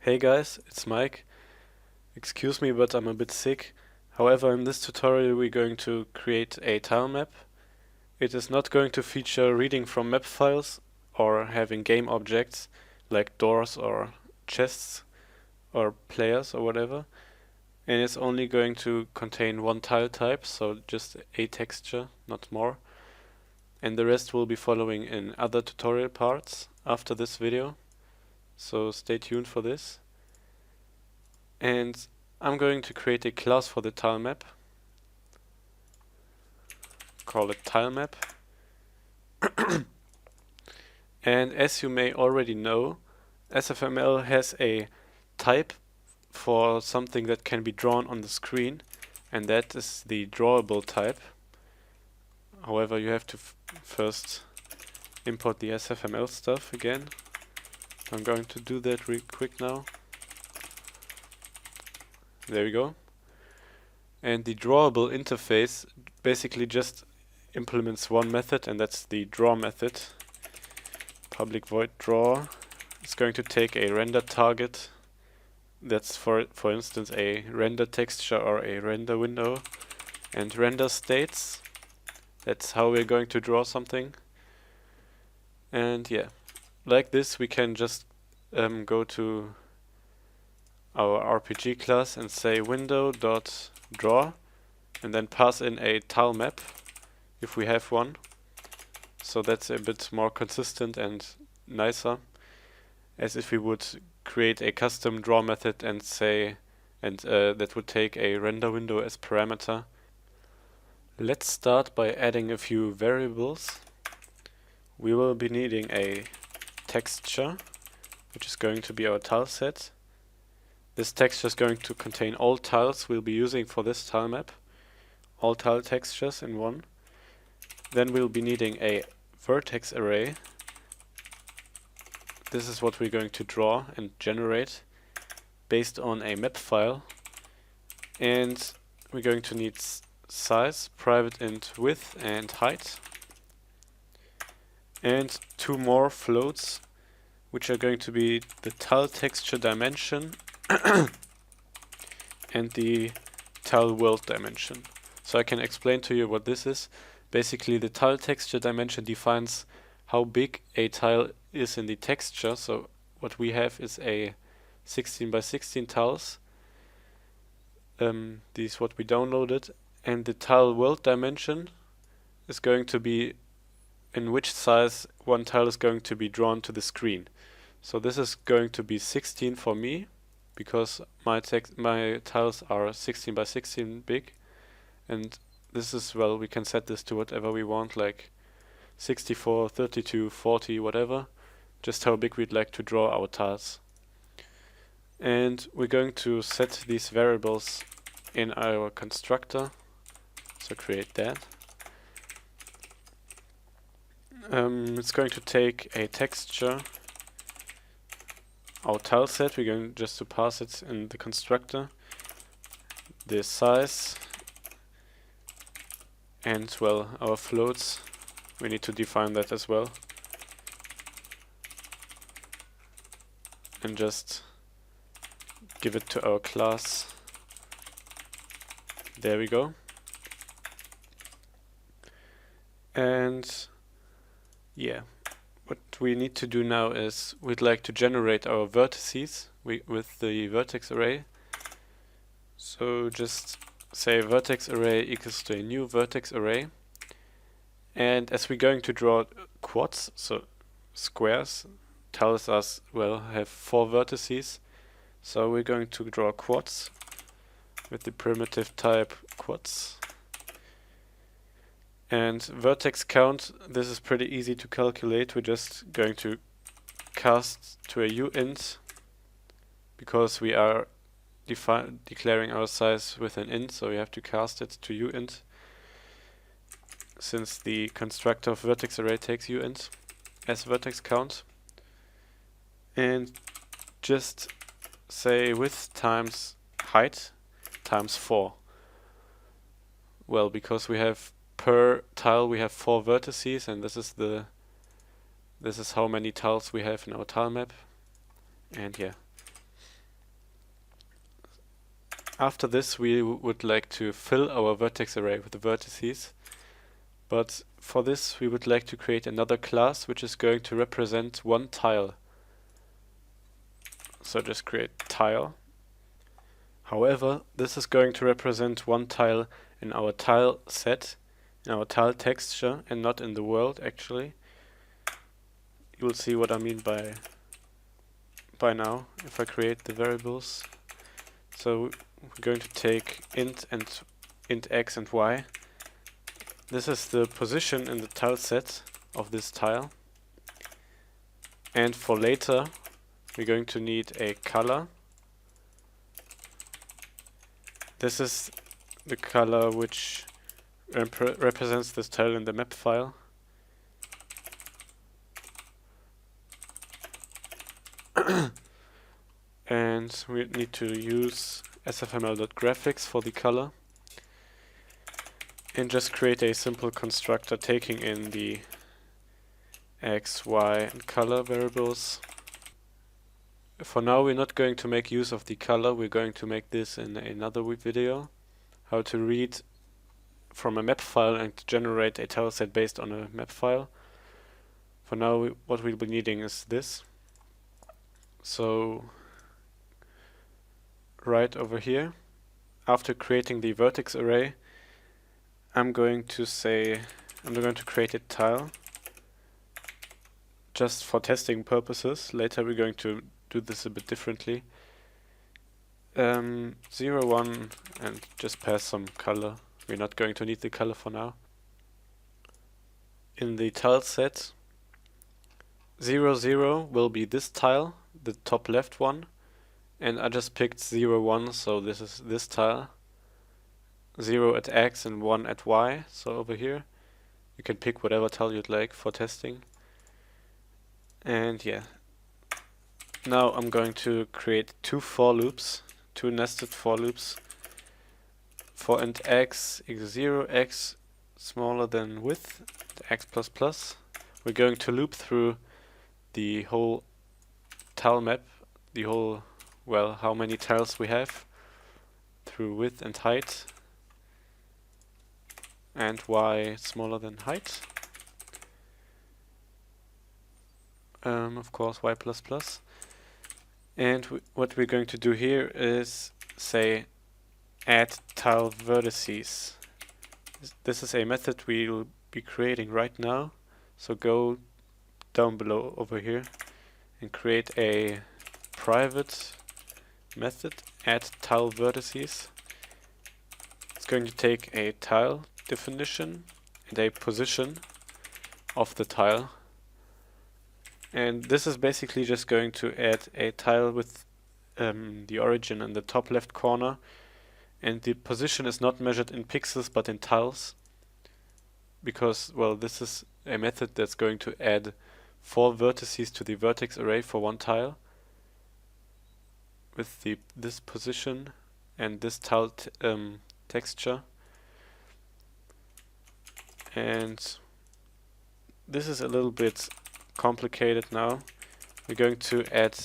Hey guys, it's Mike. Excuse me, but I'm a bit sick. However, in this tutorial we're going to create a tile map. It is not going to feature reading from map files or having game objects like doors or chests or players or whatever. And it's only going to contain one tile type, so just a texture, not more. And the rest will be following in other tutorial parts after this video. So stay tuned for this. And I'm going to create a class for the tile map. Call it Tilemap. And as you may already know, SFML has a type for something that can be drawn on the screen, and that is the drawable type. However, you have to first import the SFML stuff again. I'm going to do that real quick now. There we go. And the drawable interface basically just implements one method, and that's the draw method. Public void draw is going to take a render target. That's for instance a render texture or a render window, and render states. That's how we're going to draw something. And yeah, like this we can just go to our RPG class and say window.draw and then pass in a tile map if we have one. So that's a bit more consistent and nicer, as if we would create a custom draw method and say, that would take a render window as parameter. Let's start by adding a few variables. We will be needing a texture, which is going to be our tile set. This texture is going to contain all tiles we'll be using for this tile map, all tile textures in one. Then we'll be needing a vertex array. This is what we're going to draw and generate based on a map file. And we're going to need size, private int width and height. And two more floats, which are going to be the tile texture dimension and the tile world dimension. So I can explain to you what this is. Basically, the tile texture dimension defines how big a tile is in the texture. So what we have is a 16 by 16 tiles. This is what we downloaded. And the tile world dimension is going to be in which size one tile is going to be drawn to the screen. So this is going to be 16 for me, because my tiles are 16 by 16 big. And this is, well, we can set this to whatever we want, like 64, 32, 40, whatever. Just how big we'd like to draw our tiles. And we're going to set these variables in our constructor. So create that. It's going to take a texture, our tile set, we're going just to pass it in the constructor, the size, and well, our floats, we need to define that as well. And just give it to our class. There we go. And yeah, what we need to do now is we'd like to generate our vertices with the vertex array. So just say vertex array equals to a new vertex array. And as we're going to draw quads, so squares, tells us, well, have 4 vertices. So we're going to draw quads with the primitive type quads. And vertex count, this is pretty easy to calculate. We're just going to cast to a uint, because we are declaring our size with an int, so we have to cast it to uint, since the constructor of vertex array takes uint as vertex count. And just say width times height times 4. Well, because we have per tile we have 4 vertices, and this is how many tiles we have in our tile map. And yeah, After this, we would like to fill our vertex array with the vertices. But for this, we would like to create another class which is going to represent one tile. So just create tile. However, this is going to represent one tile in our tile set, in our tile texture, and not in the world actually. You will see what I mean by now if I create the variables. So we're going to take int x and y. This is the position in the tile set of this tile. And for later, we're going to need a color. This is the color which represents this tile in the map file. And we need to use SFML.graphics for the color. And just create a simple constructor taking in the x, y, and color variables. For now, we're not going to make use of the color. We're going to make this in another video. How to read from a map file and generate a tile set based on a map file. For now, what we'll be needing is this. So, right over here, after creating the vertex array, I'm going to create a tile just for testing purposes. Later we're going to do this a bit differently. 0, 1, and just pass some color. We're not going to need the color for now. In the tile set, 0, 0 will be this tile, the top left one, and I just picked 0, 1, so this is this tile. 0 at x and 1 at y, so over here. You can pick whatever tile you'd like for testing. And yeah. Now I'm going to create two for loops, two nested for loops. For int x equals 0, x smaller than width, x plus plus. We're going to loop through the whole tile map, the whole, well, how many tiles we have, through width and height, and y smaller than height. Of course, y plus plus. And what we're going to do here is say add tile vertices. This is a method we'll be creating right now. So go down below over here and create a private method, add tile vertices. It's going to take a tile definition and a position of the tile. And this is basically just going to add a tile with the origin in the top left corner, and the position is not measured in pixels but in tiles, because, well, this is a method that's going to add 4 vertices to the vertex array for one tile with this position and this tile texture. And this is a little bit complicated now. We're going to add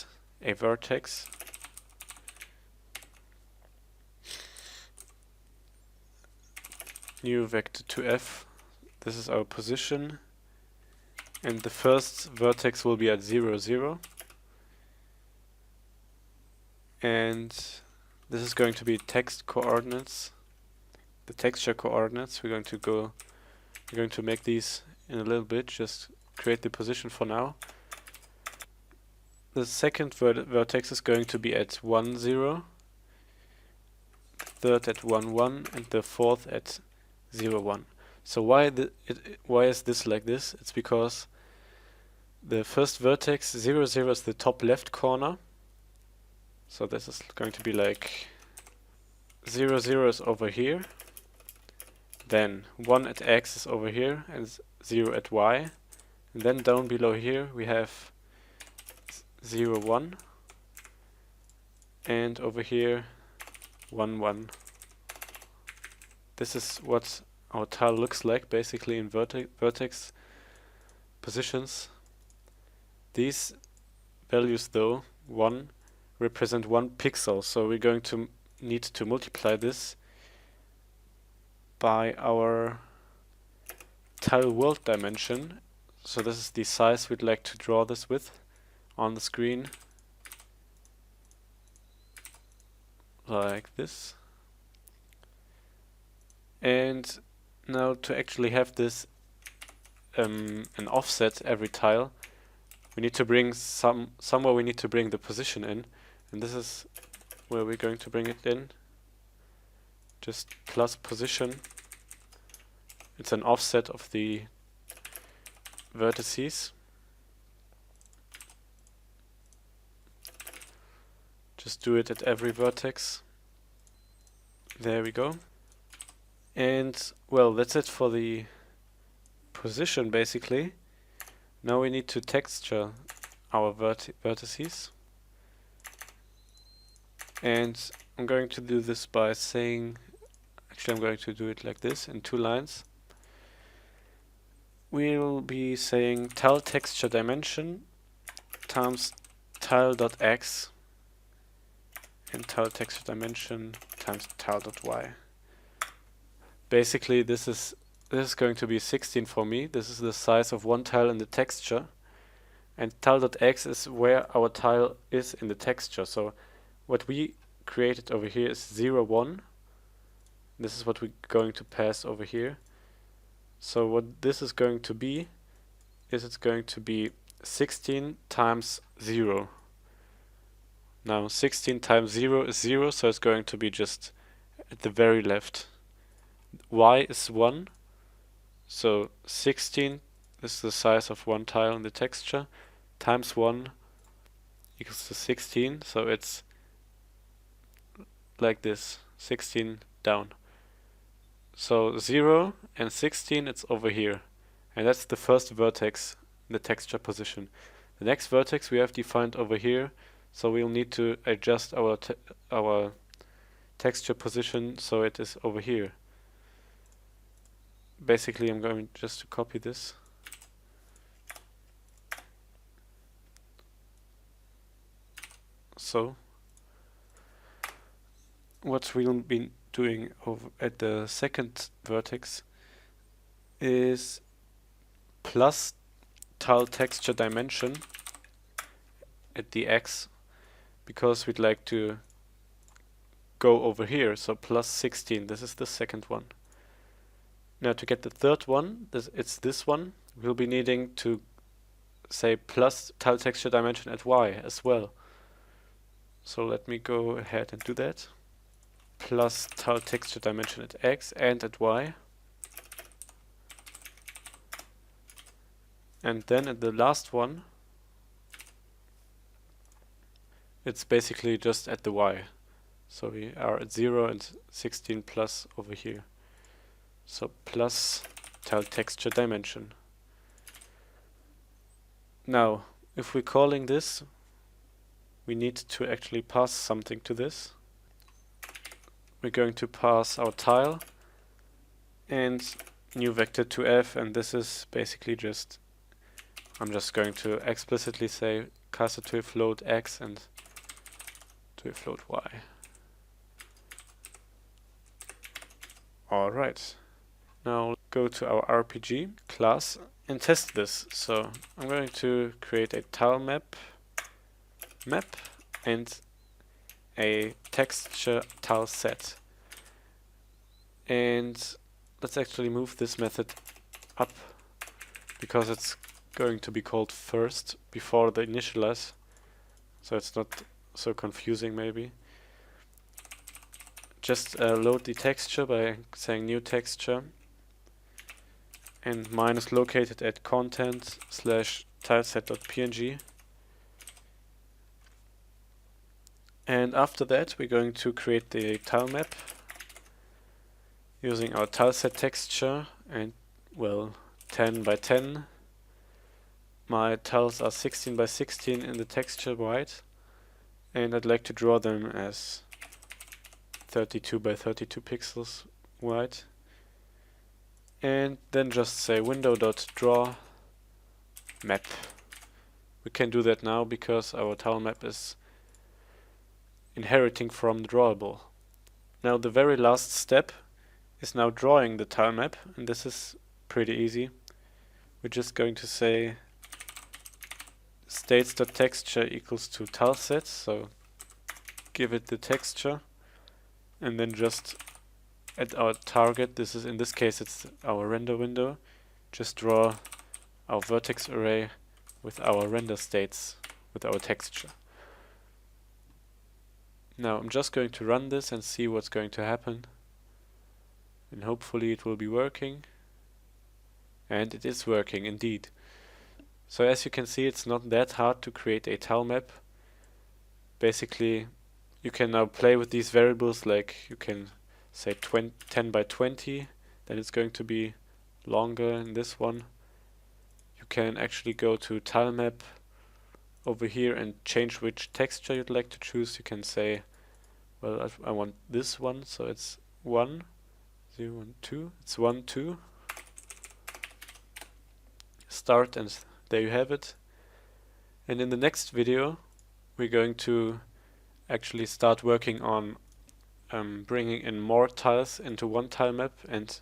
a vertex. New vector 2f. This is our position. And the first vertex will be at 0, 0. And this is going to be text coordinates. The texture coordinates. We're going to make these in a little bit. Just create the position for now. The second vertex is going to be at 1, 0, third at 1, 1, and the fourth at 0, 1. So why is this like this? It's because the first vertex, 0, 0, is the top left corner. So this is going to be like 0, 0 is over here. Then 1 at x is over here, and 0 at y. And then down below here we have 0, 1. And over here 1, 1. This is what our tile looks like basically in vertex positions. These values though, 1, represent 1 pixel, so we're going to need to multiply this by our tile world dimension. So this is the size we'd like to draw this with on the screen, like this. And now to actually have this an offset every tile, we need to bring somewhere we need to bring the position in, and this is where we're going to bring it in. Just plus position. It's an offset of the vertices. Just do it at every vertex. There we go. And well, that's it for the position basically. Now we need to texture our vertices. And I'm going to do this by saying, actually I'm going to do it like this in 2 lines. We'll be saying tile texture dimension times tile.x and tile texture dimension times tile.y. Basically this is going to be 16 for me. This is the size of one tile in the texture, and tile.x is where our tile is in the texture. So what we created over here is 0, 1. This is what we're going to pass over here. So what this is going to be is it's going to be 16 times 0. Now 16 times 0 is 0, so it's going to be just at the very left. Y is 1, so 16 is the size of one tile in the texture, times 1 equals to 16, so it's like this, 16 down. So 0 and 16, it's over here, and that's the first vertex in the texture position. The next vertex we have defined over here, so we'll need to adjust our texture position so it is over here. Basically I'm going just to copy this. So what we'll be doing over at the second vertex is plus tile texture dimension at the x, because we'd like to go over here, so plus 16, this is the second one. Now to get the third one, it's this one, we'll be needing to say plus tile texture dimension at y as well. So let me go ahead and do that. Plus tile texture dimension at x and at y. And then at the last one, it's basically just at the y. So we are at 0 and 16 plus over here. So plus tile texture dimension. Now, if we're calling this, we need to actually pass something to this. We're going to pass our tile and new vector to f, and this is basically just, I'm just going to explicitly say cast it to a float x and to a float y. Alright. Now go to our RPG class and test this. So I'm going to create a Tilemap map and a texture tile set. And let's actually move this method up, because it's going to be called first before the initialize, so it's not so confusing maybe. Just load the texture by saying new texture and mine is located at content / tileset.png. And after that we're going to create the tile map using our tileset texture, and well, 10 by 10. My tiles are 16 by 16 in the texture white, and I'd like to draw them as 32 by 32 pixels white. And then just say window.draw map. We can do that now because our tile map is inheriting from the drawable. Now the very last step is now drawing the tile map, and this is pretty easy. We're just going to say states.texture equals to tileset, so give it the texture, and then just at our target, this is in this case it's our render window, just draw our vertex array with our render states, with our texture. Now I'm just going to run this and see what's going to happen, and hopefully it will be working. And it is working indeed. So as you can see, it's not that hard to create a tile map. Basically, you can now play with these variables, like you can say 10 by 20, then it's going to be longer in this one. You can actually go to Tilemap over here and change which texture you'd like to choose. You can say, well, I want this one, so it's 1, 0, and 2. It's 1, 2. Start, and there you have it. And in the next video, we're going to actually start working on bringing in more tiles into one tile map and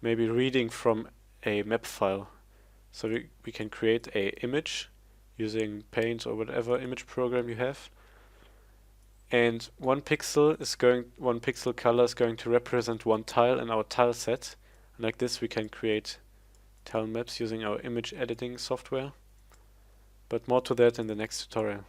maybe reading from a map file. So we can create a image using Paint or whatever image program you have. And one pixel color is going to represent one tile in our tile set. And like this we can create tile maps using our image editing software. But more to that in the next tutorial.